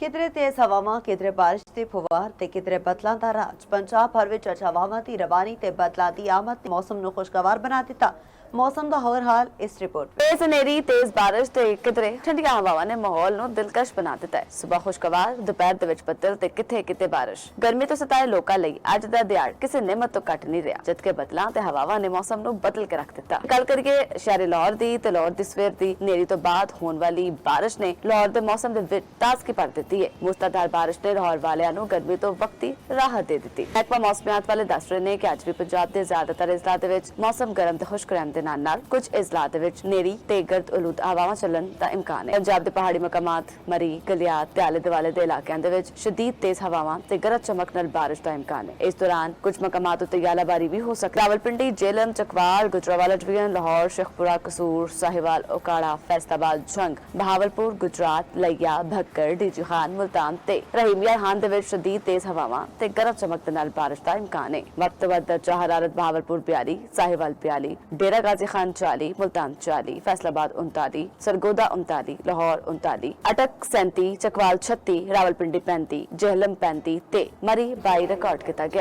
किधरे तेज हवावां किधरे बारिश ते फुवार ते किधरे बदलां दा राज पंजाब भर विच अज हवावां दी रवानी ते बदलां दी आमद ने मौसम नूं खुशगवार बना दिता। मौसम दा होर हाल इस रिपोर्ट में। तेज हनेरी तेज बारिश ते किधरे ठंडियां हवावां ने माहौल नूं दिलकश बना दिता है। सुबह खुशगवार दोपहर दे विच बदल ते किथे किते बारिश। गर्मी तो सताए लोकां लई अज दा दिहाड़ किसी नियमत तो घट नहीं रहा, जबकि बदलां ते हवावां ने मौसम नूं बदल के रख दिता। गल करिए शहरी लाहौर दी ते लाहौर दी सवेर दी हनेरी तो बाद होने वाली बारिश ने लाहौर दे मौसम दे विच ताजगी भर दित्ती है। मूसलाधार बारिश ने लाहौर वालियां नूं गर्मी तो वक्ती राहत दे दित्ती। महकमा मौसमियात वाले दस रहे ने कि अज भी पंजाब दे ज्यादातर इजलां दे विच मौसम गर्म ते खुश्क रहन दे नाल कुछ इजलां दे विच हनेरी ते गर्द आलूद हवावां चलन दा इम्कान है। पंजाब दे पहाड़ी मकामात मरी गलियात ते आले दुआले दे इलाकिਆਂ ਦੇ ਵਿੱਚ शदीद तेज हवावां ते गरज चमक नाल बारिश दा इम्कान है। इस दौरान कुछ मकामात उत्ते यालाबारी भी हो सकती है। रावलपिंडी जेलम चकवाल गुजरावाला डिवीजन लाहौर शेखपुरा कसूर साहिवाल ओकाड़ा फैसलाबाद झंग बहावलपुर गुजरात लिया भक्कर डीजी खान मुल्तान ते रहीमिया हान दे विच शदीद तेज हवावां ते गरज चमक दे नाल बारिश दा इम्कान है। वक्त बाद दर्जा हरारत बहावलपुर 42 साहिवाल 42 डेरा गाजी खान 40 मुल्तान 40 फैसलाबाद 39 सरगोदा 39 लाहौर 39 अटक 37 चकवाल 36 रावलपिंडी 35 जेहलम 35 ते मरी 22 रिकॉर्ड किया गया।